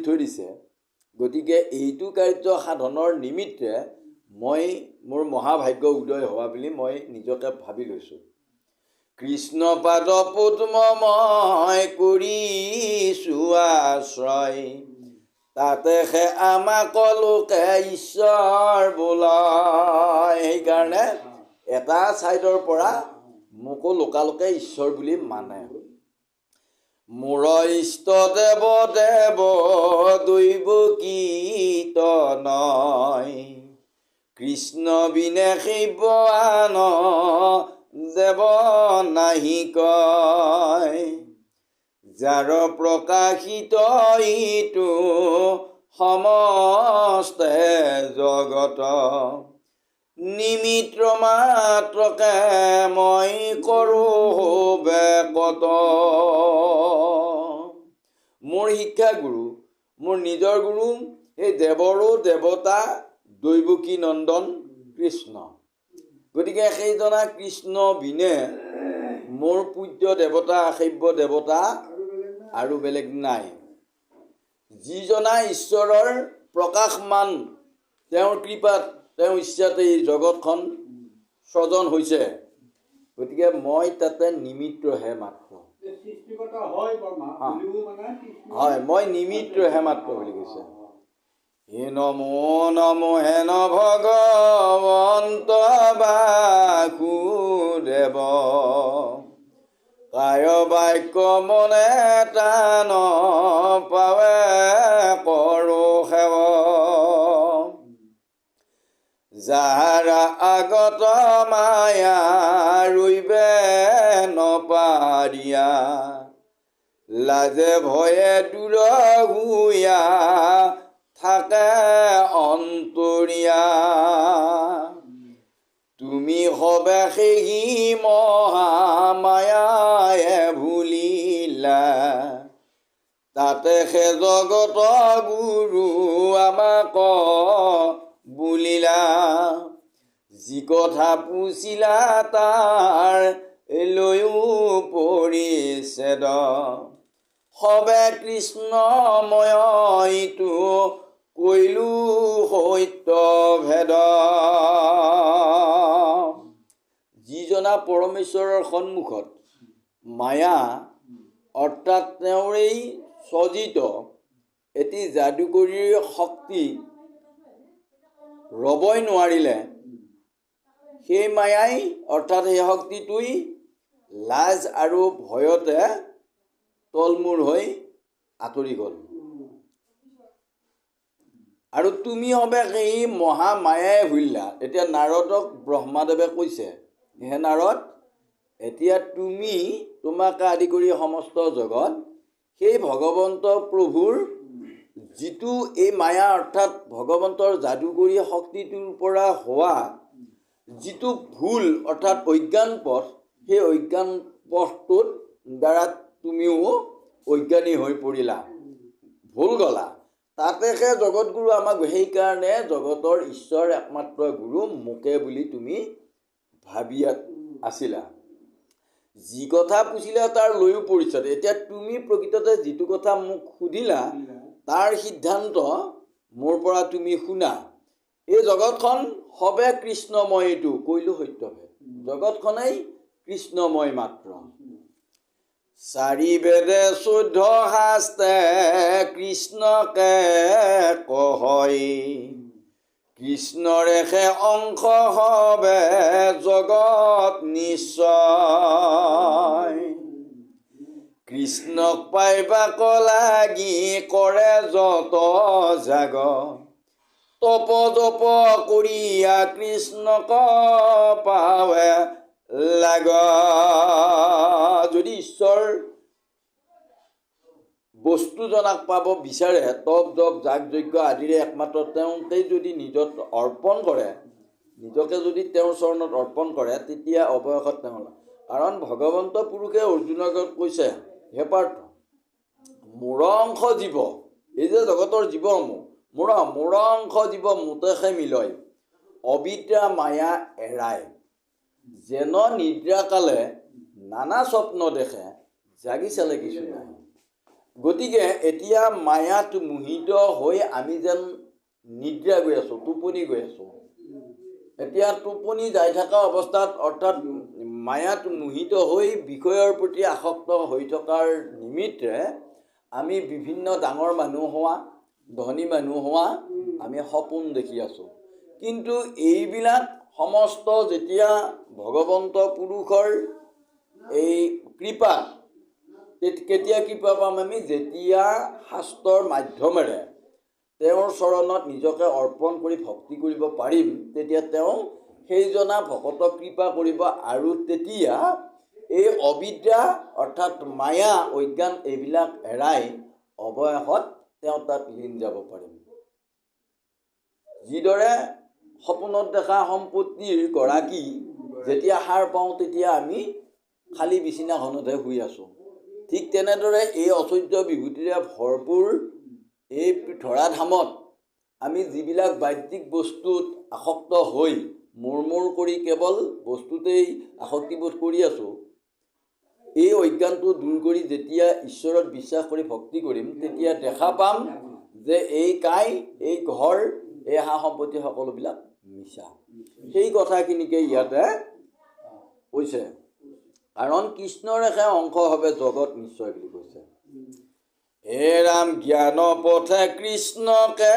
থৈ দিছে গতিকে এইটো কাৰ্য সাধনৰ নিমিত্তে মই মোৰ মহাভাগ্য উদয় হোৱা বুলি মই নিজকে ভাবি লৈছোঁ কৃষ্ণ পাদ পদ্ম মই কৰিছোঁ আশ্ৰয় তাতে সে আমাক লোকে ঈশ্বৰ বোলায় সেইকাৰণে এটা ছাইডৰ পৰা মোকো লোকালোকে ঈশ্বৰ বুলি মানে মোৰ ইষ্ট দেৱ দেৱ দৈৱ কীৰ্তনয় কৃষ্ণ বিনে শিৱ আন দেৱ নাহি কয় যাৰ প্ৰকাশিত ইটো সমস্তে জগত নিমিত্ৰ মাত্ৰকে মই কৰোঁ বেকত মোৰ শিক্ষাগুৰু মোৰ নিজৰ গুৰু এই দেৱৰো দেৱতা দৈৱকী নন্দন কৃষ্ণ গতিকে সেইজনা কৃষ্ণ বিনে মোৰ পূজ্য দেৱতা আশাব্য দেৱতা আৰু বেলেগ নাই যিজনা ঈশ্বৰৰ প্ৰকাশমান তেওঁৰ কৃপাত তেওঁ ইচ্ছাতে এই জগতখন স্ৰজন হৈছে গতিকে মই তাতে নিমিত্ৰহে মাত্ৰ হয় মই নিমিত্ৰহে মাত্ৰ বুলি কৈছে হে নমো নমো হেন ভগৱন্ত বাসুদেৱ কায় বাক্য মনে টান পাৱে কৰো সেৱ যাহাৰা আগত মায়া ৰুইবে নপাৰিয়া লাজে ভয়ে দূৰ হুয়া থাকে অন্তৰীয়া তুমি হবে সেই মহামায়ায়ে ভুলিলা তাতে সে জগত গুৰু আমাক বুলিলা যি কথা পুছিলা তাৰ লৈও পৰিছেদ হবে কৃষ্ণময় ইটো কৈলো সত্য ভেদ যিজনা পৰমেশ্বৰৰ সন্মুখত মায়া অৰ্থাৎ তেওঁৰেই সজিত এটি যাদুকৰীৰ শক্তি ৰবই নোৱাৰিলে সেই মায়াই অৰ্থাৎ সেই শক্তিটোই লাজ আৰু ভয়তে তলমূৰ হৈ আঁতৰি গ'ল আৰু তুমি হবে সেই মহামায়াই ভুলিলা এতিয়া নাৰদক ব্ৰহ্মাদেৱে কৈছে হে নাৰদ এতিয়া তুমি তোমাকে আদি কৰি সমস্ত জগত সেই ভগৱন্ত প্ৰভুৰ যিটো এই মায়া অৰ্থাৎ ভগৱন্তৰ যাদুকৰী শক্তিটোৰ পৰা হোৱা যিটো ভুল অৰ্থাৎ অজ্ঞান পথ সেই অজ্ঞান পথটোৰ দ্বাৰা তুমিও অজ্ঞানী হৈ পৰিলা ভুল গলা তাতে সে জগতগুৰু আমাক সেইকাৰণে জগতৰ ঈশ্বৰ একমাত্ৰ গুৰু মোকে বুলি তুমি ভাবি আছিলা যি কথা পুছিলা তাৰ লৈও পৰিছে এতিয়া তুমি প্ৰকৃততে যিটো কথা মোক সুধিলা তাৰ সিদ্ধান্ত মোৰ পৰা তুমি শুনা এই জগতখন হবে কৃষ্ণময় এইটো কৈলো সত্যভেদ জগতখনেই কৃষ্ণময় মাত্ৰ চাৰি বেদে শুদ্ধ শাস্ত্ৰে কৃষ্ণকে কহয় কৃষ্ণৰে সে অংশ হবে জগত নিশ্চয় কৃষ্ণক পাইবাক লাগি কৰে যত জাগ তপ জপ কৰিয়া কৃষ্ণক পাৱে লাগ যদি ঈশ্বৰ বস্তুজনাক পাব বিচাৰে তপ জপ যাগ যজ্ঞ আদিৰে একমাত্ৰ তেওঁকেই যদি নিজত অৰ্পণ কৰে নিজকে যদি তেওঁৰ চৰণত অৰ্পণ কৰে তেতিয়া অৱশেষত তেওঁ কাৰণ ভগৱন্ত পুৰুষে অৰ্জুনক কৈছে হে পাৰ্থ মোৰ অংশ জীৱ এই যে জগতৰ জীৱসমূহ মোৰ অংশ জীৱ মোতেহে মিলয় অবিদ্যা মায়া এৰাই যেন নিদ্ৰাকালে নানা স্বপ্ন দেখে জাগি চালে কিছু নাই গতিকে এতিয়া মায়াত মোহিত হৈ আমি যেন নিদ্ৰা গৈ আছোঁ, টোপনি গৈ আছোঁ। এতিয়া টোপনি যাই থকা অৱস্থাত অৰ্থাৎ মায়াত মোহিত হৈ বিষয়ৰ প্ৰতি আসক্ত হৈ থকাৰ নিমিত্তে আমি বিভিন্ন ডাঙৰ মানুহ হোৱা, ধনী মানুহ হোৱা আমি সপোন দেখি আছোঁ। কিন্তু এইবিলাক সমস্ত যেতিয়া ভগৱন্ত পুৰুষৰ এই কৃপা, কেতিয়া কৃপা পাম আমি? যেতিয়া শাস্ত্ৰৰ মাধ্যমেৰে তেওঁৰ চৰণত নিজকে অৰ্পণ কৰি ভক্তি কৰিব পাৰিম, তেতিয়া তেওঁ সেইজনা ভকতক কৃপা কৰিব আৰু তেতিয়া এই অবিদ্যা অৰ্থাৎ মায়া অজ্ঞান এইবিলাক এৰাই অৱশেষত তেওঁ তাত লীন যাব পাৰিম। যিদৰে সপোনত দেখা সম্পত্তিৰ গৰাকী যেতিয়া সাৰ পাওঁ তেতিয়া আমি খালী বিচনাখনতহে শুই আছোঁ, ঠিক তেনেদৰে এই অচৈধ্য বিভূতিৰে ভৰপূৰ এই ধৰাধামত আমি যিবিলাক বাহ্যিক বস্তুত আসক্ত হৈ মূৰ কৰি কেৱল বস্তুতেই আসক্তিবোধ কৰি আছোঁ, এই অজ্ঞানটো দূৰ কৰি যেতিয়া ঈশ্বৰত বিশ্বাস কৰি ভক্তি কৰিম তেতিয়া দেখা পাম যে এই কাই, এই ঘৰ, এই সা সম্পত্তি সকলোবিলাক মিছা। সেই কথাখিনিকে ইয়াতে কৈছে, কাৰণ কৃষ্ণৰেহে অংশ হবে জগত নিশ্চয় বুলি কৈছে। হে ৰাম জ্ঞান পথে কৃষ্ণকে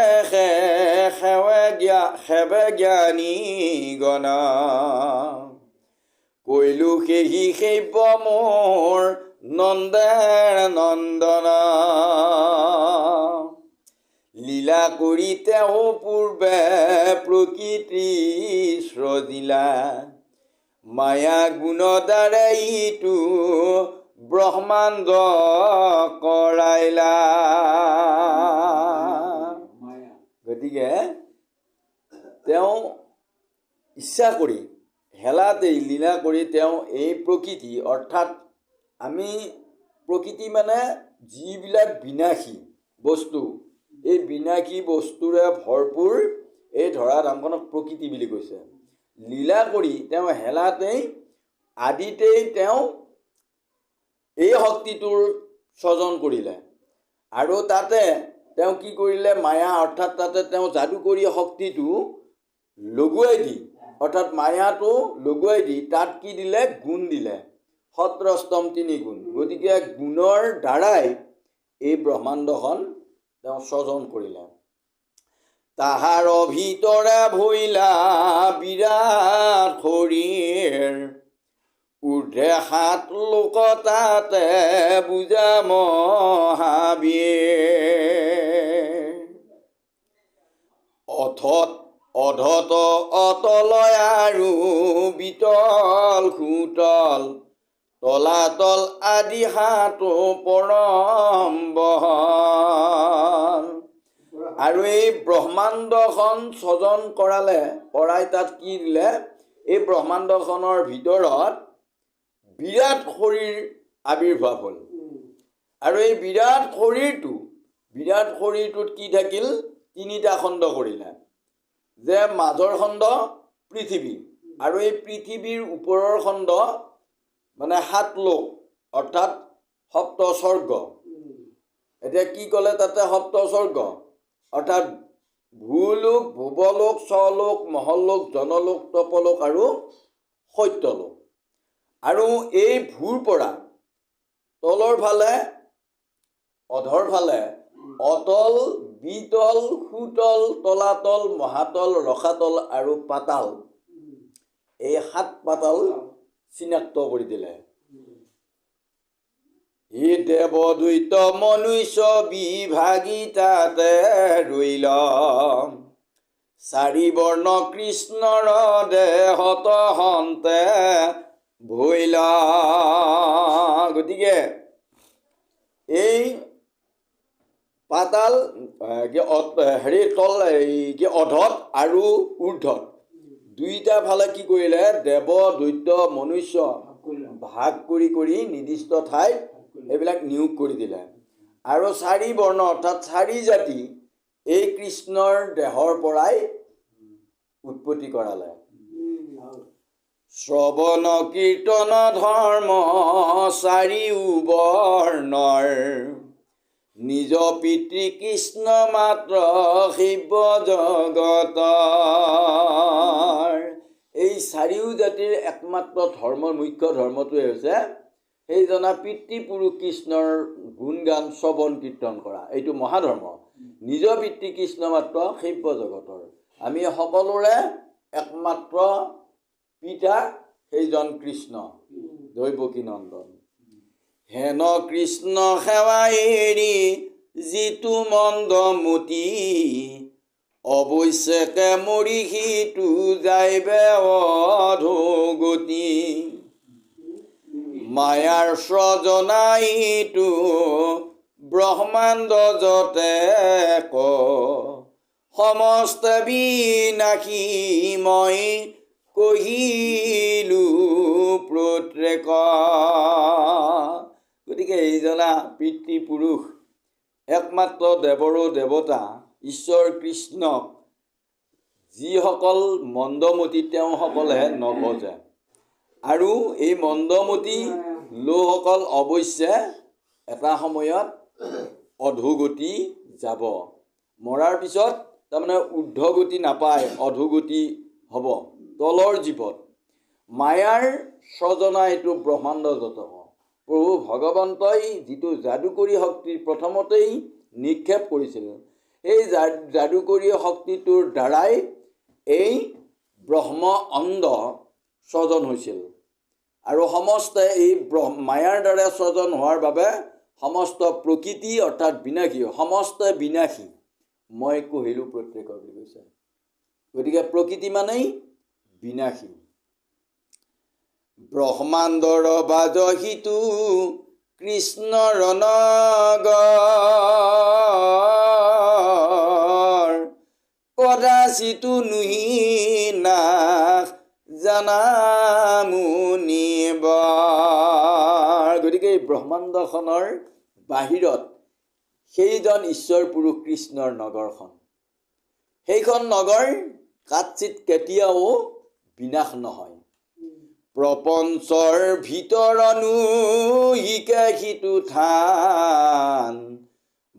সেৱে জ্ঞানী গণা, কৈলো সেহি সেব্য মোৰ নন্দেৰ নন্দনা, লীলা কৰি তেওঁ পূৰ্বে প্ৰকৃতি সৃজিলা, মায়া গুণ দ্বাৰা ইটো ব্ৰহ্মাণ্ড কৰাইলা। গতিকে তেওঁ ইচ্ছা কৰি হেলাতেই লীলা কৰি তেওঁ এই প্ৰকৃতি অৰ্থাৎ আমি প্ৰকৃতি মানে যিবিলাক বিনাশী বস্তু, এই বিনাশী বস্তুৰে ভৰপূৰ এই ধৰাধামখনক প্ৰকৃতি বুলি কৈছে। লীলা কৰি তেওঁ হেলাতেই আদিতেই তেওঁ এই শক্তিটোৰ স্বজন কৰিলে আৰু তাতে তেওঁ কি কৰিলে? মায়া অৰ্থাৎ তাতে তেওঁ যাদুকৰী শক্তিটো লগুৱাই দি অৰ্থাৎ মায়াটো লগুৱাই দি তাত কি দিলে? গুণ দিলে, সত্ৰস্তম 3 গুণ। গতিকে গুণৰ দ্বাৰাই এই ব্ৰহ্মাণ্ডখন তেওঁ স্বজন কৰিলে। তাহাৰ ভিতৰে ভৈলা বিৰাট শৰীৰ, ঊৰ্ধে 7 লোক তাতে বুজা মহাবীৰ, অধত অতলয় আৰু বিতল সুতল, তলাতল আদি 7 পৰম বহল। আৰু এই ব্ৰহ্মাণ্ডখন স্বজন কৰাই তাত কি দিলে? এই ব্ৰহ্মাণ্ডখনৰ ভিতৰত বিৰাট শৰীৰ আৱিৰ্ভাৱ হ'ল। আৰু এই বিৰাট শৰীৰটোত কি থাকিল? 3টা খণ্ড কৰিলে, যে মাজৰ খণ্ড পৃথিৱী, আৰু এই পৃথিৱীৰ ওপৰৰ খণ্ড মানে 7 লোক অৰ্থাৎ সপ্ত স্বৰ্গ। এতিয়া কি ক'লে তাতে? সপ্ত স্বৰ্গ অৰ্থাৎ ভূলোক, ভুৱলোক, স্বলোক, মহলোক, জনলোক, তপলোক আৰু সত্যলোক। আৰু এই ভূৰ পৰা তলৰ ফালে অধৰ ফালে অতল, বিতল, সুতল, তলাতল, মহাতল, ৰসাতল আৰু পাতাল, এই 7 পাতাল চিনাক্ত কৰি দিলে। ই দেৱদ্বৈত মনুষ্য বিভাগী তাতে ৰৈল, 4 বৰ্ণ কৃষ্ণৰ দেহত হন্তে ভৈল। গতিকে এই পাতাল অধত আৰু ঊৰ্ধত 2টা ফালে কি কৰিলে? দেৱ দৈত্য মনুষ্য ভাগ কৰি নিৰ্দিষ্ট ঠাইত এইবিলাক নিয়োগ কৰি দিলে। আৰু 4 বৰ্ণ অৰ্থাৎ 4 জাতি এই কৃষ্ণৰ দেহৰ পৰাই উৎপত্তি কৰালে। শ্ৰৱণ কীৰ্তন ধৰ্ম 4 বৰ্ণৰ, নিজ পিতৃ কৃষ্ণ মাত্ৰ শিৱ জগতৰ। এই চাৰিও জাতিৰ একমাত্ৰ ধৰ্মৰ মুখ্য ধৰ্মটোৱে হৈছে সেই জনা পিতৃপুৰুষ কৃষ্ণৰ গুণ গান শ্ৰৱণ কীৰ্তন কৰা। এইটো মহাধৰ্ম। নিজ পিতৃ কৃষ্ণ মাত্ৰ শিৱ জগতৰ। আমি সকলোৰে একমাত্ৰ পিতা সেইজন কৃষ্ণ দৈৱকী নন্দন। হেন কৃষ্ণ সেৱা এৰি যিটো মন্দমতি, অৱশ্যকে মৰি সিটো যাইবে অধোগতি। মায়াৰ স্ৰজনাইটো ব্ৰহ্মাণ্ড যতে ক, সমস্ত বিনাশী মই কহিলো প্ৰত্যেক। গতিকে এইজনা পিতৃপুৰুষ একমাত্ৰ দেৱৰো দেৱতা ঈশ্বৰ কৃষ্ণক যিসকল মন্দমতী তেওঁসকলে নভজে। আৰু এই মন্দমতী লোকসকল অৱশ্যে এটা সময়ত অধোগতি যাব। মৰাৰ পিছত তাৰমানে ঊৰ্ধ্বগতি নাপায়, অধোগতি হ'ব তলৰ জীৱত। মায়াৰ স্ৰজনা এইটো ব্ৰহ্মাণ্ড যত। প্ৰভু ভগৱন্তই যিটো যাদুকৰী শক্তি প্ৰথমতেই নিক্ষেপ কৰিছিল, এই যাদুকৰী শক্তিটোৰ দ্বাৰাই এই ব্ৰহ্ম অণ্ড স্ৰজন হৈছিল। আৰু সমস্ত এই মায়াৰ দ্বাৰা স্ৰজন হোৱাৰ বাবে সমস্ত প্ৰকৃতি অৰ্থাৎ বিনাশী, সমস্ত বিনাশী মই কহিলো প্ৰত্যেক বুলি কৈছে। গতিকে প্ৰকৃতি মানেই বিনাশী। ব্ৰহ্মাণ্ডৰ বাজহিতু কৃষ্ণৰ নগৰ, কদাচিতো নুহি নাশ জানা মুনিবৰ। গতিকে এই ব্ৰহ্মাণ্ডখনৰ বাহিৰত সেইজন ঈশ্বৰ পুৰুষ কৃষ্ণৰ নগৰখন, সেইখন নগৰ কাৎচিত কেতিয়াও বিনাশ নহয়। প্ৰপঞ্চৰ ভিতৰনো হিকে সিটো থান,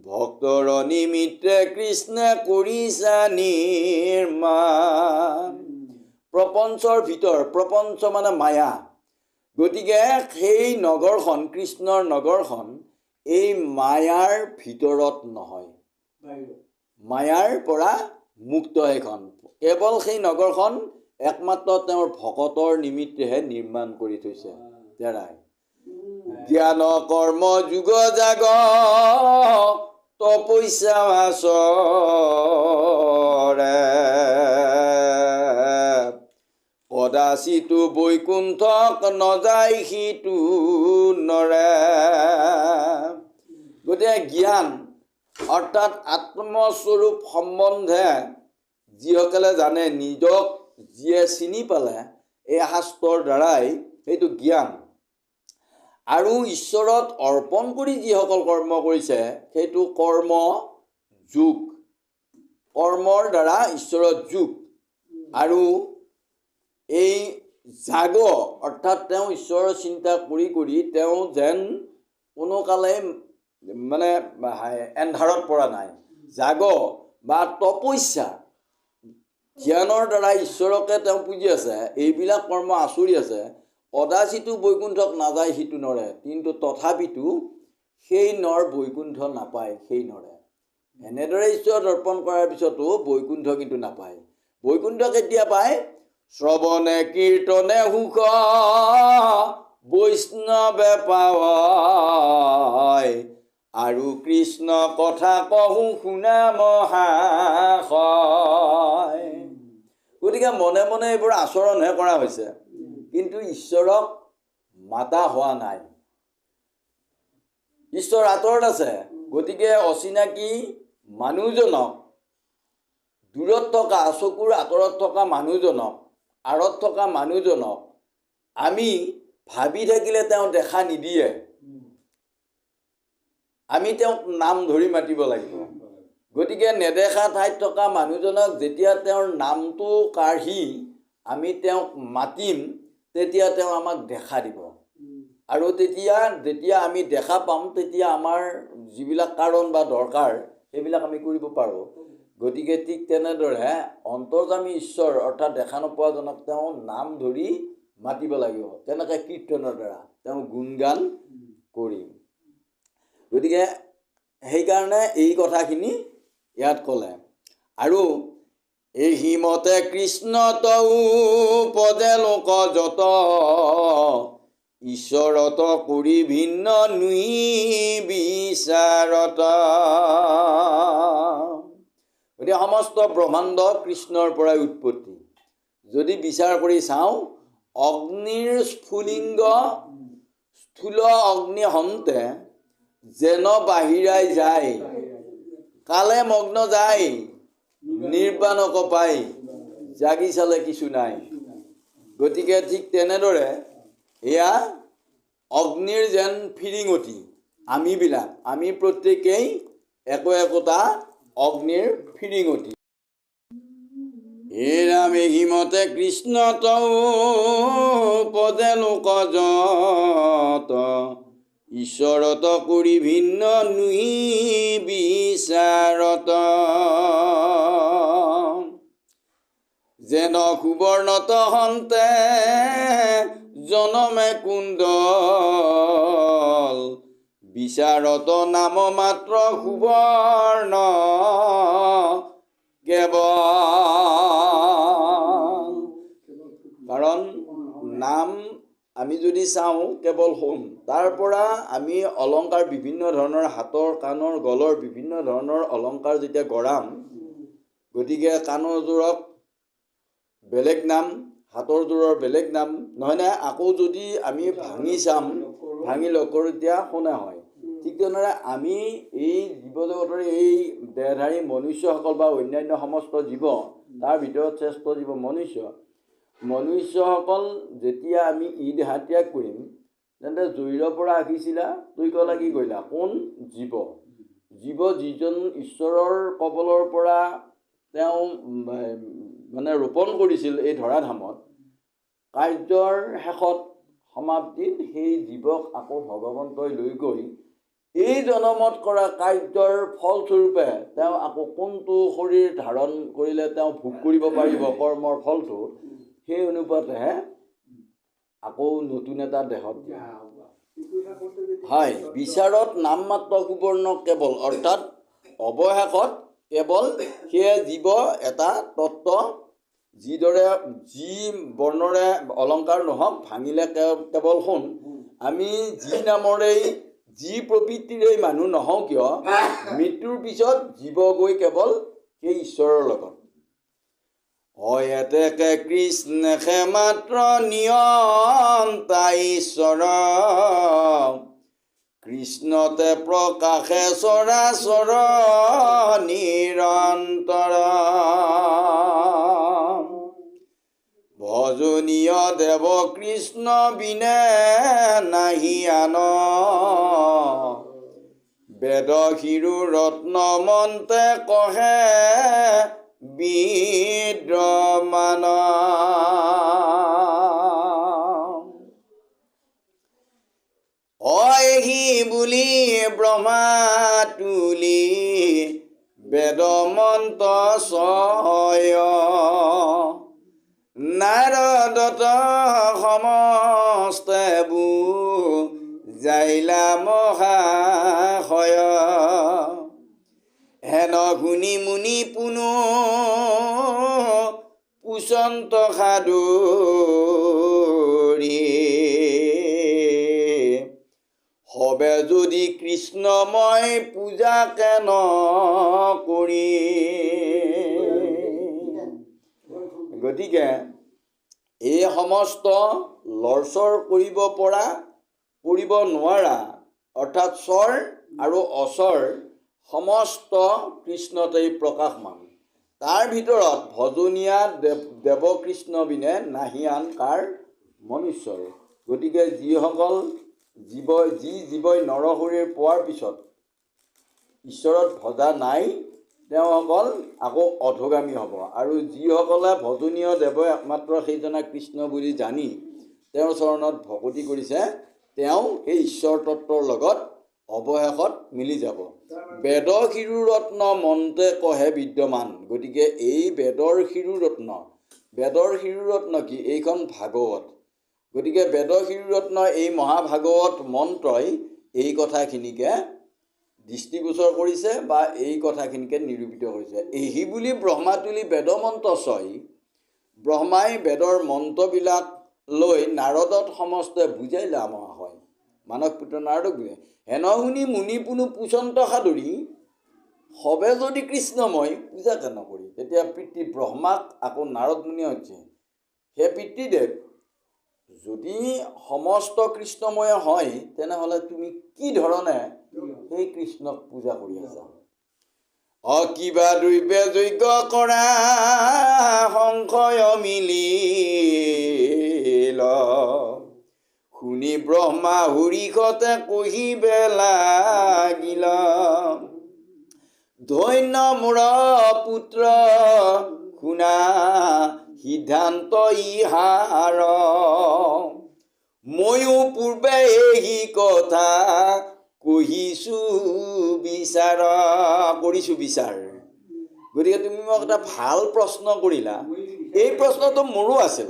ভক্তৰ নিমিত্তে কৃষ্ণে কৰিছা নিৰ্মাণ। প্ৰপঞ্চৰ ভিতৰ, প্ৰপঞ্চ মানে মায়া। গতিকে সেই নগৰখন, কৃষ্ণৰ নগৰখন এই মায়াৰ ভিতৰত নহয়, মায়াৰ পৰা মুক্ত। সেইখন কেৱল সেই নগৰখন একমাত্ৰ তেওঁৰ ভকতৰ নিমিত্তেহে নিৰ্মাণ কৰি থৈছে তেৰাই। জ্ঞান কৰ্ম যোগ জাগ তপস্যা আচৰে, কদাচিতো বৈকুণ্ঠক নযায় সিটো নৰে। গতিকে জ্ঞান অৰ্থাৎ আত্মস্বৰূপ সম্বন্ধে যিসকলে জানে, নিজক যিয়ে চিনি পালে এই শাস্ত্ৰৰ দ্বাৰাই, সেইটো জ্ঞান। আৰু ঈশ্বৰত অৰ্পণ কৰি যিসকল কৰ্ম কৰিছে সেইটো কৰ্ম যোগ। কৰ্মৰ দ্বাৰা ঈশ্বৰৰ যোগ। আৰু এই জাগ অৰ্থাৎ তেওঁ ঈশ্বৰৰ চিন্তা কৰি কৰি তেওঁ যেন কোনো কালে মানে এন্ধাৰত পৰা নাই। জাগ বা তপস্যা, জ্ঞানৰ দ্বাৰা ঈশ্বৰকে তেওঁ পুজি আছে, এইবিলাক কৰ্ম আচৰি আছে। কদাচিতো বৈকুণ্ঠক নাযায় সিটো নৰে, কিন্তু তথাপিতো সেই নৰ বৈকুণ্ঠ নাপায়, সেই নৰে। এনেদৰে ঈশ্বৰত অৰ্পণ কৰাৰ পিছতো বৈকুণ্ঠ কিন্তু নাপায়। বৈকুণ্ঠ কেতিয়া পায়? শ্ৰৱণে কীৰ্তনে সুখ বৈষ্ণৱে পায়, আৰু কৃষ্ণ কথা কহো শুনা মহাশয়। গতিকে মনে মনে এইবোৰ আচৰণহে কৰা হৈছে, কিন্তু ঈশ্বৰক মাতা হোৱা নাই। ঈশ্বৰ আঁতৰত আছে। গতিকে অচিনাকি মানুহজনক, দূৰত থকা, চকুৰ আঁতৰত থকা মানুহজনক, আঁৰত থকা মানুহজনক আমি ভাবি থাকিলে তেওঁ দেখা নিদিয়ে। আমি তেওঁক নাম ধৰি মাতিব লাগিব। গতিকে নেদেখা ঠাইত থকা মানুহজনক যেতিয়া তেওঁৰ নামটো কাঢ়ি আমি তেওঁক মাতিম, তেতিয়া তেওঁ আমাক দেখা দিব। আৰু যেতিয়া আমি দেখা পাম তেতিয়া আমাৰ যিবিলাক কাৰণ বা দৰকাৰ সেইবিলাক আমি কৰিব পাৰোঁ। গতিকে ঠিক তেনেদৰে অন্তৰ্যামী ঈশ্বৰ অৰ্থাৎ দেখা নোপোৱাজনক তেওঁ নাম ধৰি মাতিব লাগিব, তেনেকৈ কীৰ্তনৰ দ্বাৰা তেওঁ গুণগান কৰিম। গতিকে সেইকাৰণে এই কথাখিনি ইয়াত ক'লে। আৰু এই হিমতে কৃষ্ণ তৌ পদে লোক যত ঈশ্বৰত কৰি ভিন্ন নুই বিচাৰত। গতিকে সমস্ত ব্ৰহ্মাণ্ড কৃষ্ণৰ পৰাই উৎপত্তি। যদি বিচাৰ কৰি চাওঁ, অগ্নিৰ স্ফুলিংগ স্থূল অগ্নি হন্তে যেন বাহিৰাই যায়, কালে মগ্ন যায় নিৰ্বাণক পাই, জাগি চালে কিছু নাই। গতিকে ঠিক তেনেদৰে এয়া অগ্নিৰ যেন ফিৰিঙতি আমি প্ৰত্যেকেই একোটা অগ্নিৰ ফিৰিঙতি। হে ৰাম হিমতে কৃষ্ণ তৌ পদে লোক যত ঈশ্বৰত কৰি ভিন্ন নুই বিচাৰত। যেন সুবৰ্ণত হন্তে জনমে কুণ্ডল, বিচাৰত নাম মাত্ৰ সুবৰ্ণ কেৱল। কাৰণ নাম আমি যদি চাওঁ কেৱল শুন, তাৰ পৰা আমি অলংকাৰ বিভিন্ন ধৰণৰ হাতৰ কাণৰ গলৰ বিভিন্ন ধৰণৰ অলংকাৰ যেতিয়া গঢ়াম, গতিকে কাণৰ জোৰক বেলেগ নাম, হাতৰ জোৰৰ বেলেগ নাম, নহয়নে? আকৌ যদি আমি ভাঙি চাম, ভাঙি লকৰ এতিয়া শুনা হয়। ঠিক তেনেদৰে আমি এই জীৱজগতৰ এই দেহধাৰী মনুষ্যসকল বা অন্যান্য সমস্ত জীৱ, তাৰ ভিতৰত শ্ৰেষ্ঠ জীৱ মনুষ্যসকল যেতিয়া আমি ই দেহা ত্যাগ কৰিম, তেন্তে জৈৰৰ পৰা আহিছিলা, তুই ক'লা কি কৰিলা? কোন? জীৱ যিজন ঈশ্বৰৰ কবলৰ পৰা তেওঁ মানে ৰোপণ কৰিছিল এই ধৰাধামত, কাৰ্যৰ শেষত সমাপ্তিত সেই জীৱক আকৌ ভগৱন্তই লৈ গৈ এই জনমত কৰা কাৰ্যৰ ফলস্বৰূপে তেওঁ আকৌ কোনটো শৰীৰ ধাৰণ কৰিলে তেওঁ ভোগ কৰিব পাৰিব কৰ্মৰ ফলটো, সেই অনুপাতেহে আকৌ নতুন এটা দেহত দিয়ে। হয়, বিচাৰত নাম মাত্ৰ সুবৰ্ণ কেৱল, অৰ্থাৎ অৱশেষত কেৱল সেয়ে জীৱ এটা তত্ত্ব, যিদৰে যি বৰ্ণৰে অলংকাৰ নহওক ভাঙিলে কেৱল শুন, আমি যি নামৰেই যি প্ৰবৃত্তিৰেই মানুহ নহওঁ কিয়, মৃত্যুৰ পিছত জীৱ গৈ কেৱল সেই ঈশ্বৰৰ লগত। হয় এতেকে কৃষ্ণে মাত্ৰ নিয়ন্তা ঈশ্বৰ, কৃষ্ণতে প্ৰকাশে চৰাচৰ নিৰন্তৰ। ভজনীয় দেৱ কৃষ্ণ বিনে নাহি আন, বেদ শিৰো ৰত্ন মন্তে কহে বিদ্যমান। অহি বুলি ব্ৰহ্মা তুলি বেদ মন্ত্ৰ ছয়, নাৰদত সমস্তে বুজাইলা মহাশয়। হেন শুনি মুনি পুনু পুচন্ত সাদুৰী, হবে যদি কৃষ্ণময় পূজা কেন কৰি। গতিকে এই সমস্ত লৰচৰ কৰিব পৰা কৰিব নোৱাৰা, অৰ্থাৎ স্বৰ আৰু অস্বৰ সমস্ত কৃষ্ণতেই প্ৰকাশমান। তাৰ ভিতৰত ভজনীয়া দেৱ কৃষ্ণ বিনে নাহি আন কাৰ মনুষ্যৰ। গতিকে যিসকল জীৱই নৰশৰীৰ পোৱাৰ পিছত ঈশ্বৰত ভজা নাই, তেওঁসকল আকৌ অধোগামী হ'ব। আৰু যিসকলে ভজনীয় দেৱ একমাত্ৰ সেইজনা কৃষ্ণ বুলি জানি তেওঁৰ চৰণত ভকতি কৰিছে, তেওঁ সেই ঈশ্বৰ তত্ত্বৰ লগত অৱশেষত মিলি যাব। বেদ শিৰোৰত্ন মন্তে কহে বিদ্যমান। গতিকে এই বেদৰ শিৰোৰত্ন কি? এইখন ভাগৱত। গতিকে বেদ শিৰোৰত্ন এই মহাভাগৱত মন্ত্ৰই এই কথাখিনিকে দৃষ্টিগোচৰ কৰিছে বা এই কথাখিনিকে নিৰূপিত কৰিছে। এই বুলি ব্ৰহ্মা তুলি বেদমন্ত্ৰ ছয়। ব্ৰহ্মাই বেদৰ মন্ত্ৰবিলাক লৈ নাৰদত সমস্তে বুজাইলে আমাৰ হয়। মানস পুত্ৰ নাৰদক বুজাই হেন শুনি মুনি পুনু পুচন্ত সাদৰি সবে যদি কৃষ্ণময় পূজা কেন কৰি। তেতিয়া পিতৃ ব্ৰহ্মাক আকৌ নাৰদ মুনি হৈছে, হে পিতৃদেৱ, যদি সমস্ত কৃষ্ণময় হয় তেনেহ'লে তুমি কি ধৰণে সেই কৃষ্ণক পূজা কৰি আছা? কিবা দ্ৰব্যে যজ্ঞ কৰা সংশয় মিলিল, শুনি ব্ৰহ্মা হৰিষতে কহিবে লাগিল, ধন্য মোৰ পুত্ৰ শুনা সিদ্ধান্ত ইহাৰ, ময়ো পূৰ্বে এই কথা কৰিছোঁ বিচাৰ। গতিকে তুমি মোক এটা ভাল প্ৰশ্ন কৰিলা। এই প্ৰশ্নটো মোৰো আছিল।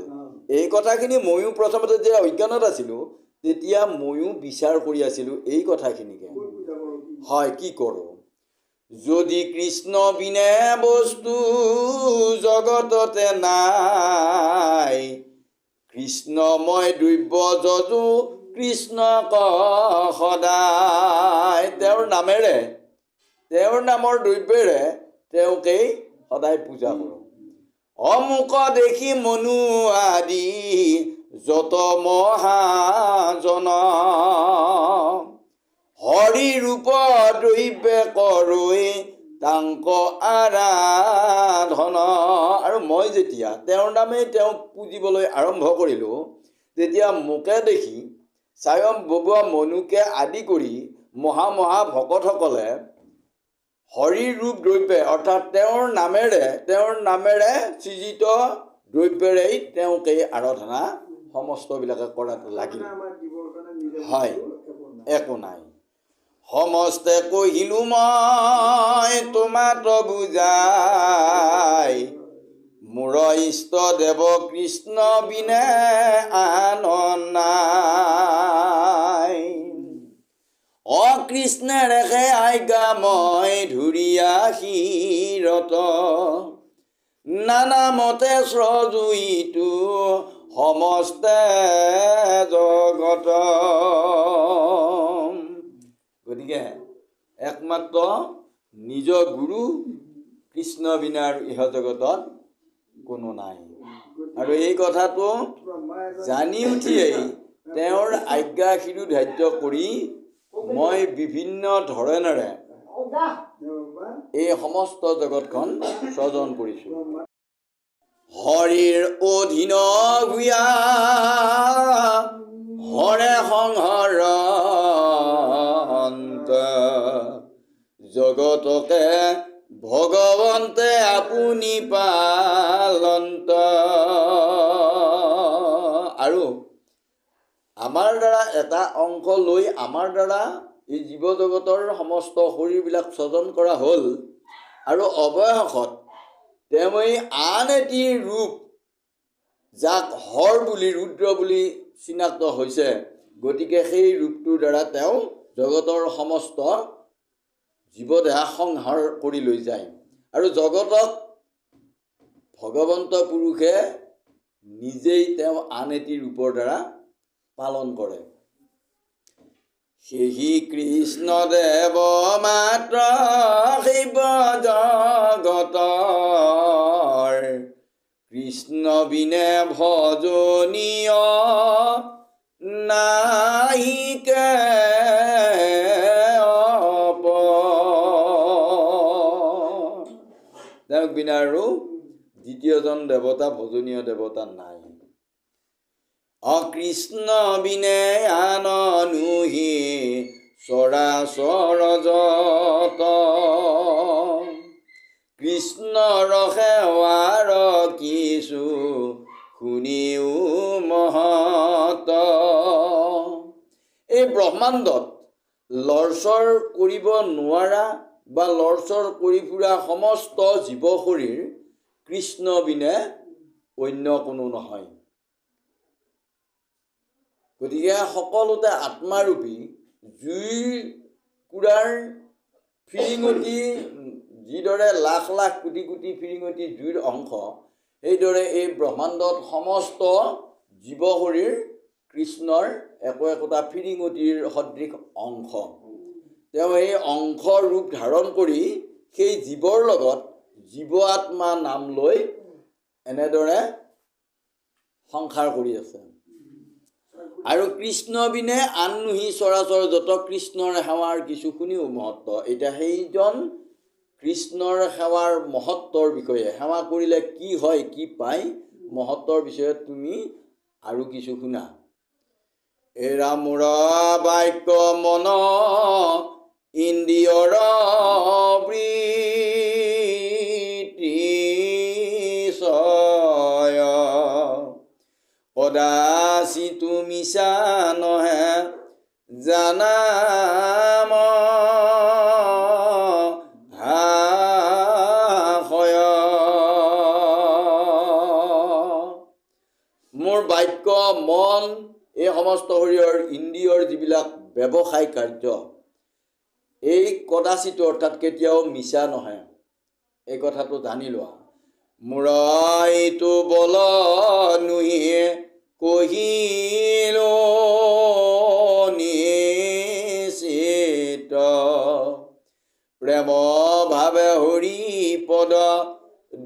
এই কথাখিনি ময়ো প্ৰথমতে যেতিয়া অজ্ঞানত আছিলোঁ তেতিয়া ময়ো বিচাৰ কৰি আছিলোঁ এই কথাখিনিকে। হয়, কি কৰোঁ? যদি কৃষ্ণ বিনে বস্তু জগততে নাই, কৃষ্ণময় দ্ৰব্য যজু কৃষ্ণ সদায়। তেওঁৰ নামেৰে, তেওঁৰ নামৰ দ্ৰব্যেৰে তেওঁকেই সদায় পূজা কৰোঁ। অমুক দেখি মনু আদি যত মহাজন, হৰি ৰূপ দ্ৰব্যে কৰৈ তাংক আৰাধন। আৰু মই যেতিয়া তেওঁৰ নামেই তেওঁক পুজিবলৈ আৰম্ভ কৰিলোঁ তেতিয়া মোকে দেখি স্বয়ং ববুৱা মনুকে আদি কৰি ভকতসকলে হৰিৰ ৰূপ দ্ৰব্যে অৰ্থাৎ তেওঁৰ নামেৰে সৃজিত দ্ৰব্যৰেই তেওঁকেই আৰাধনা সমস্তবিলাকে কৰাত লাগিল। হয়, একো নাই। সমস্তে কহিলো মই তোমাত বুজাই, মোৰ ইষ্ট দেৱ কৃষ্ণ বিনে আন নাই। অকৃষ্ণেৰেহে আজ্ঞা মই ধুৰীয়া শিৰত, নানা মতে স্ৰজুইটো সমস্তে জগত। গতিকে একমাত্ৰ নিজ গুৰু কৃষ্ণ বিনাৰ ইহ জগতত কোনো নাই। আৰু এই কথাটো জানি উঠিয়েই তেওঁৰ আজ্ঞা শিৰোধাৰ্য কৰি মই বিভিন্ন ধৰণেৰে এই সমস্ত জগতখন স্ৰজন কৰিছোঁ। হৰিৰ অধীন ভূঞা হৰে সংহৰ জগতকে ভগৱন্তে আপুনি পালন্ত। আৰু আমাৰ দ্বাৰা এটা অংশ লৈ আমাৰ দ্বাৰা এই জীৱ জগতৰ সমস্ত শৰীৰবিলাক স্ৰজন কৰা হ'ল। আৰু অৱশেষত তেওঁ এই আন এটি ৰূপ যাক হৰ বুলি ৰুদ্ৰ বুলি চিনাক্ত হৈছে। গতিকে সেই ৰূপটোৰ দ্বাৰা তেওঁ জগতৰ সমস্ত জীৱদেহা সংহাৰ কৰি লৈ যায়। আৰু জগতক ভগৱন্ত পুৰুষে নিজেই তেওঁ আন এটি ৰূপৰ দ্বাৰা পালন কৰে। সেই কৃষ্ণ দেৱ মাত্ৰ শিৱ জগতৰ, কৃষ্ণ বিনে ভজনীয় নাহিকে তেওঁক বিনা আৰু দ্বিতীয়জন দেৱতা ভজনীয় দেৱতা নাই। অকৃষ্ণ বিনে আননুহি চৰাচৰ যত, কৃষ্ণৰ সেৱাৰ কিছু শুনিও মহত। ব্ৰহ্মাণ্ডত লৰচৰ কৰিব নোৱাৰা বা লৰচৰ কৰি ফুৰা সমস্ত জীৱ শৰীৰ কৃষ্ণ বিনে অন্য কোনো নহয়। গতিকে সকলোতে আত্মাৰূপী জুইৰ কুৰাৰ ফিৰিঙতি, যিদৰে লাখ লাখ কোটি কোটি ফিৰিঙতি জুইৰ অংশ, সেইদৰে এই ব্ৰহ্মাণ্ডত সমস্ত জীৱ শৰীৰ কৃষ্ণৰ একোটা ফিৰিঙতিৰ সদৃশ অংশ। তেওঁ এই অংশ ৰূপ ধাৰণ কৰি সেই জীৱৰ লগত জীৱ আত্মা নাম লৈ এনেদৰে সংসাৰ কৰি আছে। আৰু কৃষ্ণ বিনে আন নুহি চৰাচৰ যত, কৃষ্ণৰ সেৱাৰ কিছু শুনিও মহত্ব। এতিয়া সেইজন কৃষ্ণৰ সেৱাৰ মহত্বৰ বিষয়ে, সেৱা কৰিলে কি হয় কি পায়, মহত্বৰ বিষয়ে তুমি আৰু কিছু শুনা। এৰা মোৰ বাক্য মন ইন্দ্ৰিয়ৰ বৃত্তি ছয়, কদাচি তুমি মিছা নহে জানাম হায়। মোৰ বাক্য মন এই সমস্ত শৰীৰৰ ইন্দ্ৰিয়ৰ যিবিলাক ব্যৱসায় কাৰ্য, এই কদাচিত অৰ্থাৎ কেতিয়াও মিছা নহয়, এই কথাটো জানি লোৱা। মোৰ এইটো বল নুহে কহিলো নিশ্চিত, প্ৰেম ভাৱে হৰি পদ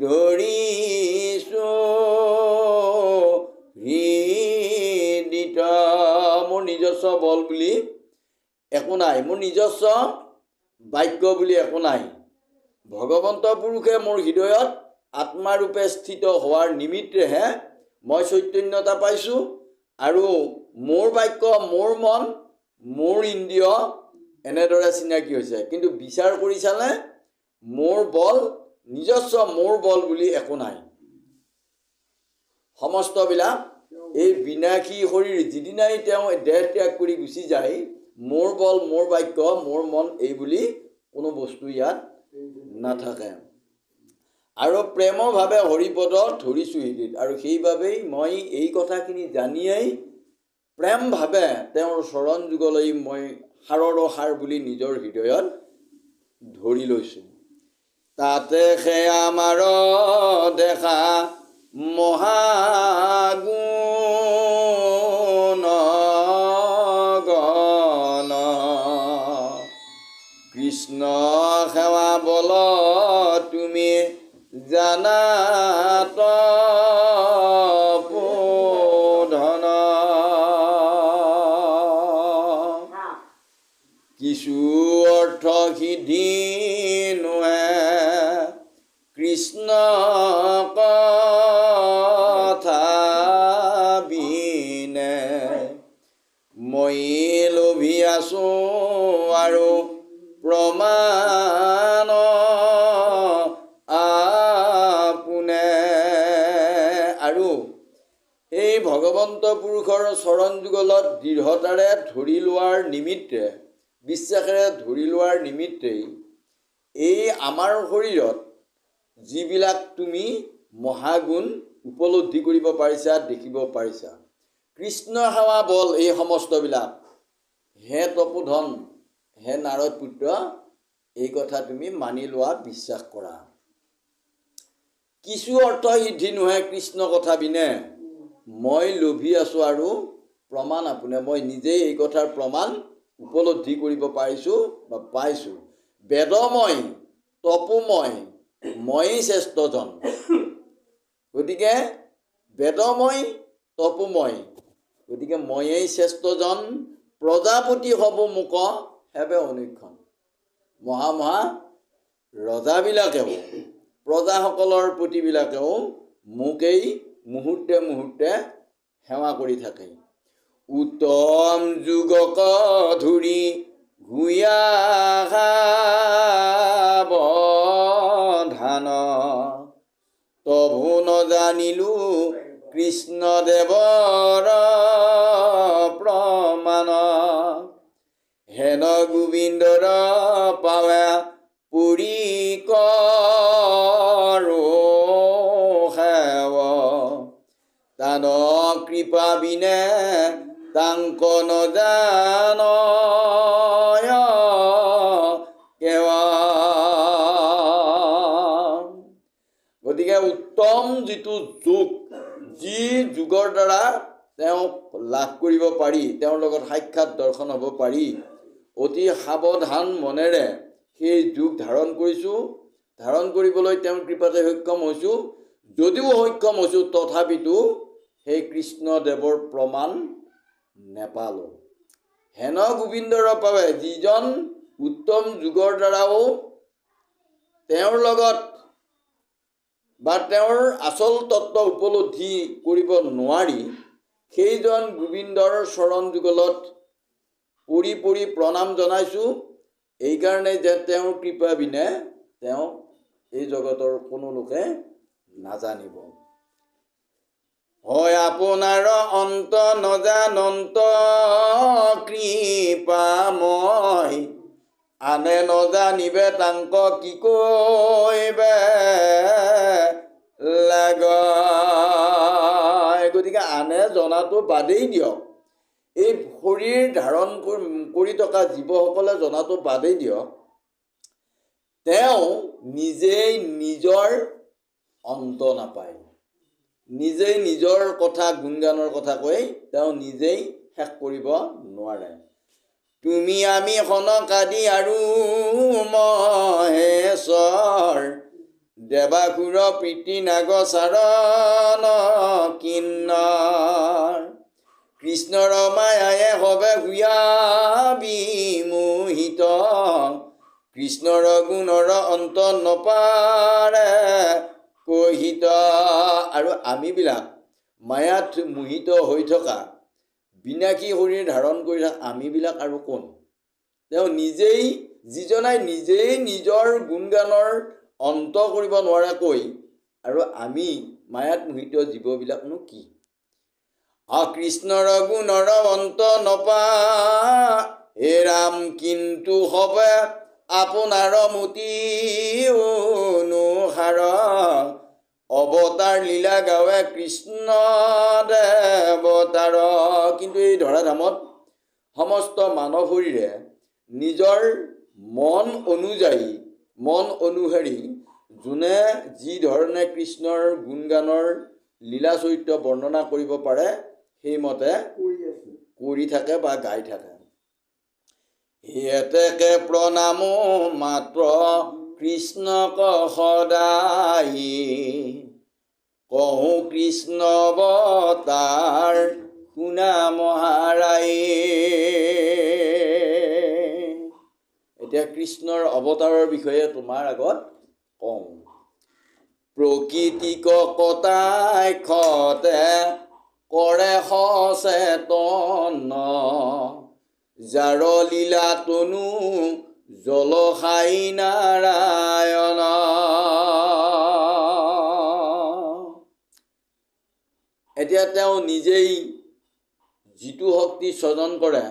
ধৰিছো হৃদিত। মোৰ নিজস্ব বল বুলি একো নাই, মোৰ নিজস্ব বাক্য বুলি একো নাই। ভগৱন্ত পুৰুষে মোৰ হৃদয়ত আত্মাৰূপে স্থিত হোৱাৰ নিমিত্তেহে মই চৈতন্যতা পাইছোঁ। আৰু মোৰ বাক্য, মোৰ মন, মোৰ ইন্দ্ৰিয় এনেদৰে চিনাকি হৈছে। কিন্তু বিচাৰ কৰি চালে মোৰ বল, নিজস্ব মোৰ বল বুলি একো নাই। সমস্তবিলাক এই বিনাশী শৰীৰ যিদিনাই তেওঁ দেহ ত্যাগ কৰি গুচি যায়, মোৰ বল, মোৰ বাক্য, মোৰ মন এই বুলি কোনো বস্তু ইয়াত নাথাকে। আৰু প্ৰেমভাৱে হৰিপদ ধৰিছোঁ হৃদিত। আৰু সেইবাবেই মই এই কথাখিনি জানিয়েই প্ৰেমভাৱে তেওঁৰ চৰণ যুগলৈ মই সাৰৰ সাৰ বুলি নিজৰ হৃদয়ত ধৰি লৈছোঁ। তাতে সেয়া মাৰ দেখা মহাগুণ গণ, কৃষ্ণ সেৱা বল তুমি জানাত পোধন। কিছু অৰ্থ সিদ্ধি নোৱে কৃষ্ণ কথা বিনে, মই লোভি আছো আৰু প্ৰমাণ আপোনে। আৰু এই ভগৱন্ত পুৰুষৰ চৰণ যুগলত দৃঢ়তাৰে ধৰি লোৱাৰ নিমিত্তে, বিশ্বাসেৰে ধৰি লোৱাৰ নিমিত্তেই এই আমাৰ শৰীৰত যিবিলাক তুমি মহাগুণ উপলব্ধি কৰিব পাৰিছা, দেখিব পাৰিছা, কৃষ্ণ সেৱা বল এই সমস্তবিলাক, হে তপোধন, হে নাৰদ পুত্ৰ, এই কথা তুমি মানি লোৱা, বিশ্বাস কৰা। কিছু অৰ্থ সিদ্ধি নোহে কৃষ্ণ কথা বিনে, মই লোভি আছোঁ আৰু প্ৰমাণ আপোনে। মই নিজেই এই কথাৰ প্ৰমাণ উপলব্ধি কৰিব পাৰিছোঁ বা পাইছোঁ। বেদময় তপোময় ময়েই শ্ৰেষ্ঠজন। গতিকে বেদময় তপোময়, গতিকে ময়েই শ্ৰেষ্ঠজন। প্ৰজাপতি হব মোক হেবে অনুক্ষণ। মহা মহা ৰজাবিলাকেও, প্ৰজাসকলৰ প্ৰতিবিলাকেও মোকেই মুহূৰ্তে মুহূৰ্তে সেৱা কৰি থাকে। উত্তম যুগক ধৰি ঘূয়া ধান, তভু নজানিলো কৃষ্ণ দেৱৰ প্ৰমাণ। গোবিন্দৰ পাৱে পুৰি কৰো সেৱ তান কৃপা বিনে তাংক নজান কেৱা। গতিকে উত্তম যিটো যোগ, যি যোগৰ দ্বাৰা তেওঁক লাভ কৰিব পাৰি, তেওঁৰ লগত সাক্ষাৎ দৰ্শন হ'ব পাৰি, অতি সাৱধান মনেৰে সেই যোগ ধাৰণ কৰিছোঁ। ধাৰণ কৰিবলৈ তেওঁৰ কৃপাতে সক্ষম হৈছোঁ। যদিও সক্ষম হৈছোঁ তথাপিতো সেই কৃষ্ণদেৱৰ প্ৰমাণ নেপালোঁ। হেন গোবিন্দৰ পাৱে, যিজন উত্তম যোগৰ দ্বাৰাও তেওঁৰ লগত বা তেওঁৰ আচল তত্ত্ব উপলব্ধি কৰিব নোৱাৰি, সেইজন গোবিন্দৰ চৰণ যুগলত পৰি পৰি প্ৰণাম জনাইছোঁ। এইকাৰণে যে তেওঁৰ কৃপা বিনে তেওঁ এই জগতৰ কোনো লোকে নাজানিব। হয় আপোনাৰ অন্ত নজানন্ত কৃপাময়, আনে নজানিবে তাংক কি কৈবে লাগায়। গতিকে আনে জনাটো বাদেই দিয়ক, এই শৰীৰ ধাৰণ কৰি থকা জীৱসকলে জনাটো বাদেই দিয়ক, তেওঁ নিজেই নিজৰ অন্ত নাপায়। নিজেই নিজৰ কথা, গুণগানৰ কথা কৈ তেওঁ নিজেই শেষ কৰিব নোৱাৰে। তুমি আমি সনকাদি আৰু মহেশ্বৰ, দেৱাসুৰ প্ৰীতি নাগ চাৰণ কিন্নৰ, কৃষ্ণৰ মায়ায়ে হবে হুয়া বিমোহিত, কৃষ্ণৰ গুণৰ অন্ত নপাৰে কহিত। আৰু আমিবিলাক মায়াত মোহিত হৈ থকা, বিনাশী শৰীৰ ধাৰণ কৰি থকা আমিবিলাক আৰু কোন? তেওঁ নিজেই, যিজনাই নিজেই নিজৰ গুণগানৰ অন্ত কৰিব নোৱাৰাকৈ, আৰু আমি মায়াত মোহিত জীৱবিলাকনো কি? কৃষ্ণৰ গুণৰ অন্ত নপা হে ৰাম, কিন্তু হবে আপোনাৰ মতি অনুসাৰ, অৱতাৰ লীলা গাৱে কৃষ্ণ দেৱতাৰ। কিন্তু এই ধৰাধামত সমস্ত মানৱ শৰীৰে নিজৰ মন অনুযায়ী, মন অনুসৰি যোনে যি ধৰণে কৃষ্ণৰ গুণগানৰ লীলা চৰিত্ৰ বৰ্ণনা কৰিব পাৰে সেইমতে কৰি থাকে বা গাই থাকে। এতেকে প্ৰণাম মাত্ৰ কৃষ্ণক সদায়, কহো কৃষ্ণ অৱতাৰ শুনা মহাৰাই। এতিয়া কৃষ্ণৰ অৱতাৰৰ বিষয়ে তোমাৰ আগত কওঁ। প্ৰকৃতিক কটাই খতে কৰে সচেতন, যাৰ লীলা তনু জলসায়ী নাৰায়ণ। এতিয়া তেওঁ নিজেই যিটো শক্তি স্বজন কৰে,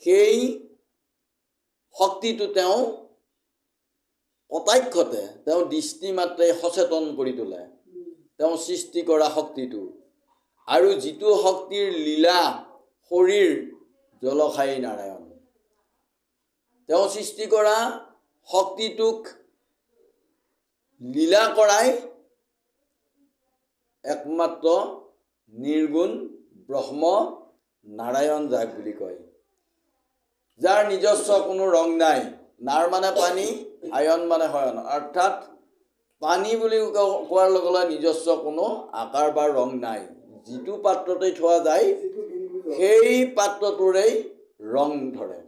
সেই শক্তিটো তেওঁ কটাক্ষতে, তেওঁ দৃষ্টিমাত্ৰাই সচেতন কৰি তোলে, তেওঁ সৃষ্টি কৰা শক্তিটো। আৰু যিটো শক্তিৰ লীলা শৰীৰ জলসায়ী নাৰায়ণ, তেওঁ সৃষ্টি কৰা শক্তিটোক লীলা কৰাই একমাত্ৰ নিৰ্গুণ ব্ৰহ্ম নাৰায়ণ যাক বুলি কয়, যাৰ নিজস্ব কোনো ৰং নাই। নাৰ মানে পানী, আয়ন মানে শয়ন, অৰ্থাৎ পানী বুলি কোৱাৰ লগে লগে নিজস্ব কোনো আকাৰ বা ৰং নাই। যিটো পাত্ৰতেই থোৱা যায় সেই পাত্ৰটোৰেই ৰং ধৰে।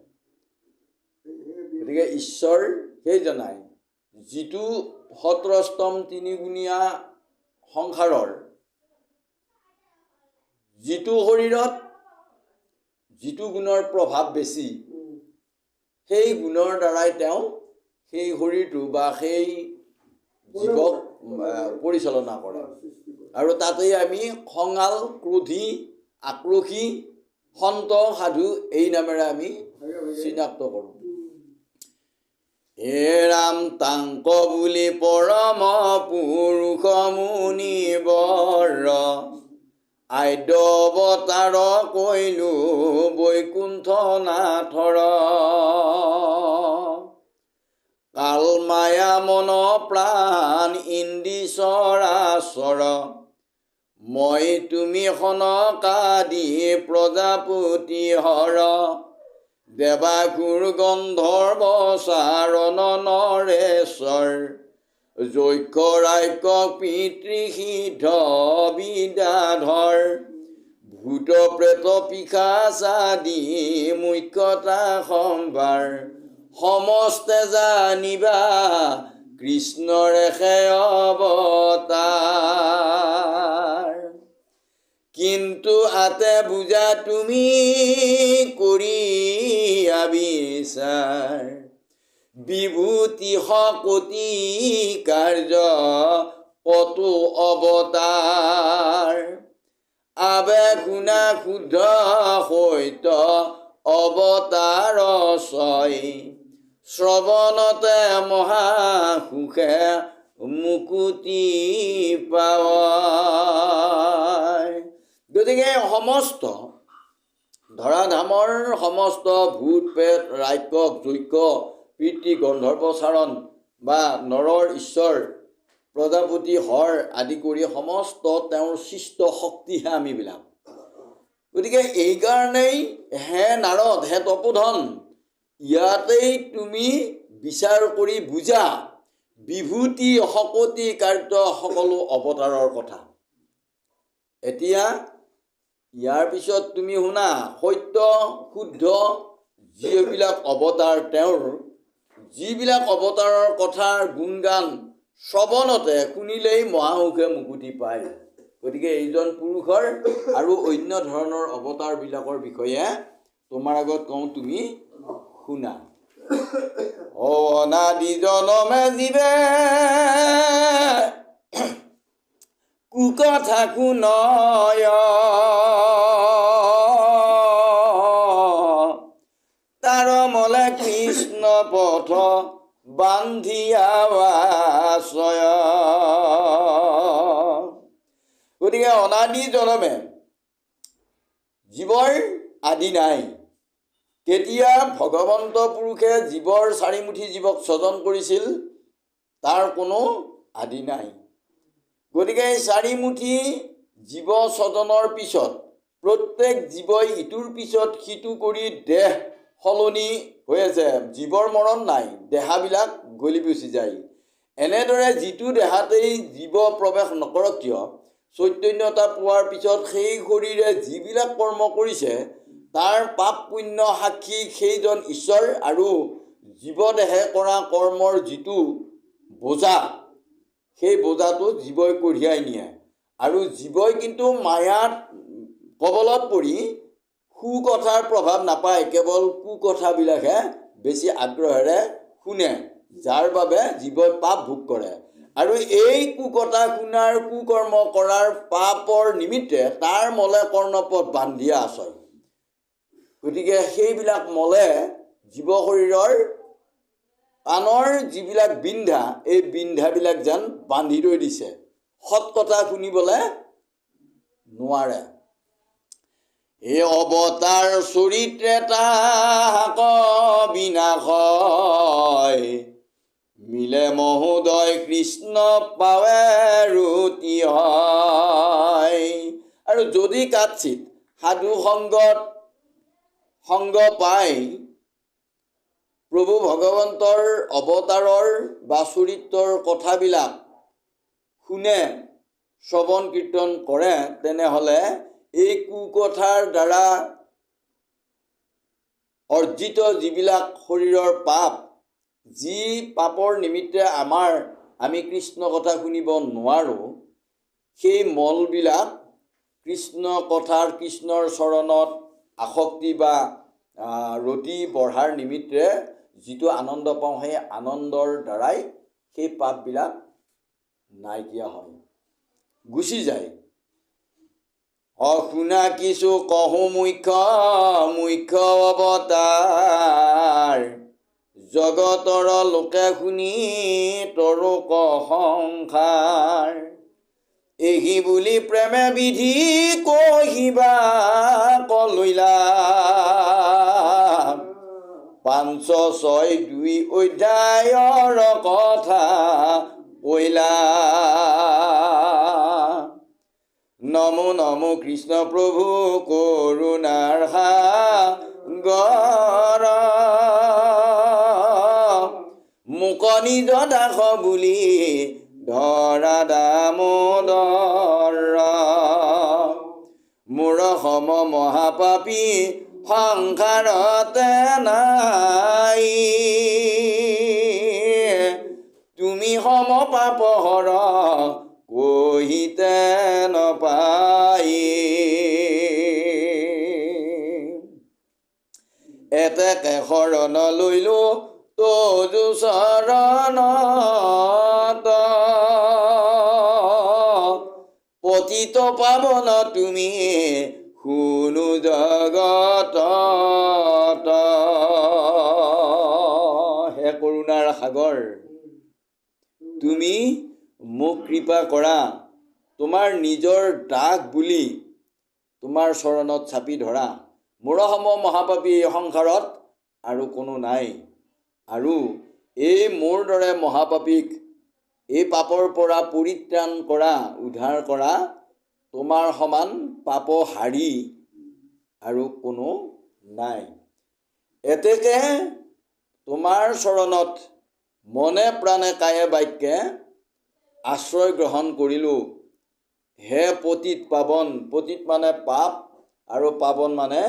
গতিকে ঈশ্বৰ সেইজনাই যিটো সত্ৰস্তম তিনিগুণীয়া সংসাৰৰ, যিটো শৰীৰত যিটো গুণৰ প্ৰভাৱ বেছি, সেই গুণৰ দ্বাৰাই তেওঁ সেই শৰীৰটো বা সেই জীৱক পৰিচালনা কৰে। আৰু তাতেই আমি খঙাল, ক্ৰোধী, আক্ৰোশী, সন্ত, সাধু এই নামেৰে আমি চিনাক্ত কৰোঁ। হে ৰাম তাংক বুলি পৰম পুৰুষ মুনিবৰ, আদ্য অৱতাৰ কৈলো বৈকুণ্ঠ নাথৰ, কাল মায়া মন প্ৰাণ ইন্দ্ৰি চৰাচৰ, মই তুমি সনকাদি প্ৰজাপতি হৰ, দেৱাসুৰ গন্ধৰ্ব চাৰণ নৰেশ্বৰ, যক্ষ ৰাক্ষস পিতৃ সিদ্ধ বিদ্যাধৰ, ভূত প্ৰেত পিশাচাদি মুখ্যতা সম্ভাৰ, সমস্তে জানিবা কৃষ্ণৰে অৱতাৰ। কিন্তু আতে বুজা তুমি কৰি আবিচাৰ, বিভূতি শকতি কাৰ্য কতো অৱতাৰ, আবে শুনা শুদ্ধ সত্য অৱতাৰ ছয়, শ্ৰৱণতে মহাসুখে মুকুতি পায়। গতিকে সমস্ত ধৰাধামৰ সমস্ত ভূত প্ৰেত ৰাক্ষস যক্ষ পিতৃ গন্ধৰ্বচাৰণ বা নৰৰ ঈশ্বৰ প্ৰজাপতি হৰ আদি কৰি সমস্ত তেওঁৰ সৃষ্ট শক্তিহে আমিবিলাক। গতিকে এইকাৰণেই হে নাৰদ, হে তপোধন, ইয়াতেই তুমি বিচাৰ কৰি বুজা বিভূতি শকতি কাৰ্য সকলো অৱতাৰৰ কথা। এতিয়া ইয়াৰ পিছত তুমি শুনা সত্য শুদ্ধ যিবিলাক অৱতাৰ, তেওঁৰ যিবিলাক অৱতাৰৰ কথাৰ গুণগান শ্ৰৱণতে শুনিলেই মহাসুখে মুকুতি পায়। গতিকে এইজন পুৰুষৰ আৰু অন্য ধৰণৰ অৱতাৰবিলাকৰ বিষয়ে তোমাৰ আগত কওঁ, তুমি শুনা। অনাদি জনমে জীৱে কুকথা শুনয়, তাৰ মলে কৃষ্ণ পথ বান্ধিয়া বাছয়। গতিকে অনাদি জনমে জীৱৰ আদি নাই। কেতিয়া ভগৱন্ত পুৰুষে জীৱৰ চাৰিমুঠি জীৱক স্বজন কৰিছিল তাৰ কোনো আদি নাই। গতিকে এই চাৰিমুঠি জীৱ স্বজনৰ পিছত প্ৰত্যেক জীৱই ইটোৰ পিছত সিটো কৰি দেহ সলনি হৈ আছে। জীৱৰ মৰণ নাই, দেহাবিলাক গলি গুচি যায়। এনেদৰে যিটো দেহাতেই জীৱ প্ৰৱেশ নকৰক কিয়, চৈতন্যতা পোৱাৰ পিছত সেই শৰীৰে যিবিলাক কৰ্ম কৰিছে তাৰ পাপ পুণ্য সাক্ষী সেইজন ঈশ্বৰ, আৰু জীৱদেহে কৰা কৰ্মৰ যিটো বোজা সেই বোজাটো জীৱই কঢ়িয়াই নিয়ে। আৰু জীৱই কিন্তু মায়াত কবলত পৰি সুকথাৰ প্ৰভাৱ নাপায়, কেৱল কুকথাবিলাকহে বেছি আগ্ৰহেৰে শুনে, যাৰ বাবে জীৱই পাপ ভোগ কৰে। আৰু এই কুকথা শুনাৰ কুকৰ্ম কৰাৰ পাপৰ নিমিত্তে তাৰ মলে কৰ্ণপথ বান্ধিয়া আছয়। গতিকে সেইবিলাক মলে জীৱ শৰীৰৰ কাণৰ যিবিলাক বিন্ধা, এই বিন্ধাবিলাক যেন বান্ধি থৈ দিছে, সৎ কথা শুনিবলৈ নোৱাৰে। এই অৱতাৰ চৰিত্ৰে তাহাক বিনাশয়, মিলে মহোদয় কৃষ্ণ পাৱে ৰুতি হয়। আৰু যদি কাৎচিত সাধু সংগত সংগ পাই প্ৰভু ভগৱন্তৰ অৱতাৰৰ বা চৰিত্ৰৰ কথাবিলাক শুনে, শ্ৰৱণ কীৰ্তন কৰে, তেনেহ'লে এই কুকথাৰ দ্বাৰা অৰ্জিত যিবিলাক শৰীৰৰ পাপ, যি পাপৰ নিমিত্তে আমি কৃষ্ণ কথা শুনিব নোৱাৰোঁ, সেই মলবিলাক কৃষ্ণ কথাৰ কৃষ্ণৰ চৰণত আসক্তি বা ৰতি বঢ়াৰ নিমিত্তে যিটো আনন্দ পাওঁ, সেই আনন্দৰ দ্বাৰাই সেই পাপবিলাক নাইকিয়া হয়, গুচি যায়। অশুনা কিছু কহো মুখ্য মুখ্য অৱতাৰ জগতৰ লোকে শুনি তৰুক সংসাৰ এহি বুলি প্ৰেমে বিধি কহিবা কলৈলা 506 অধ্যায়ৰ কথা কইলা নমো নমো কৃষ্ণ প্ৰভু কৰুণাৰ সাগৰ মোক নিজ দাস বুলি ধৰা দামোদৰ মোৰ সম মহাপাপী সংসাৰতে নাই তুমি সম পাপ হৰ কহিতে নপাই এতেকে শৰণ লৈলো তোজু চৰণত পতিত পাৱন তুমি শুনো জগত হে কৰুণাৰ সাগৰ তুমি মোক কৃপা কৰা তোমাৰ নিজৰ দাস বুলি তোমাৰ চৰণত চাপি ধৰা মোৰ সম মহাপাপী এই সংসাৰত আৰু কোনো নাই আৰু এই মোৰ দৰে মহাপাপীক এই পাপৰ পৰা পৰিত্ৰাণ কৰা উদ্ধাৰ কৰা তোমাৰ সমান পাপহাৰী আৰু কোনো নাই এতেকে তোমাৰ চৰণত মনে প্ৰাণে কায়ে বাক্যে আশ্ৰয় গ্ৰহণ কৰিলোঁ হে পতিত পাৱন পতিত মানে পাপ আৰু পাৱন মানে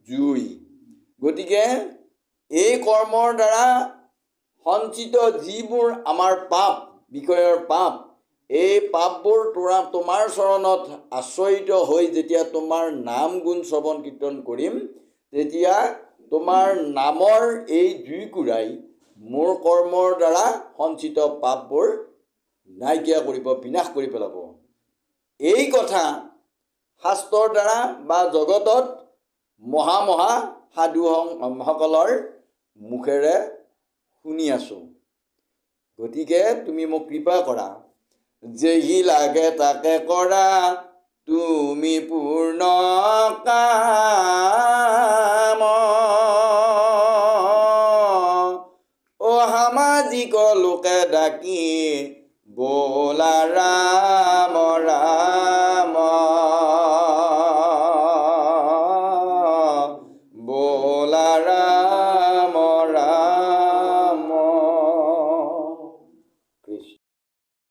জুই গতিকে এই কৰ্মৰ দ্বাৰা সঞ্চিত যিবোৰ আমাৰ পাপ বিষয়ৰ পাপ এই পাপবোৰ তোমাৰ চৰণত আশ্ৰয়িত হৈ যেতিয়া তোমাৰ নাম গুণ শ্ৰৱণ কীৰ্তন কৰিম তেতিয়া তোমাৰ নামৰ এই জুইকুৰাই মোৰ কৰ্মৰ দ্বাৰা সঞ্চিত পাপবোৰ নাইকিয়া কৰিব বিনাশ কৰি পেলাব এই কথা শাস্ত্ৰৰ দ্বাৰা বা জগতত মহা মহা সাধুসকলৰ মুখেৰে শুনি আছোঁ গতিকে তুমি মোক কৃপা কৰা যেহি লাগে তাকে কৰা তুমি পূৰ্ণ কাম ও সামাজিক লোকে ডাকি বোলা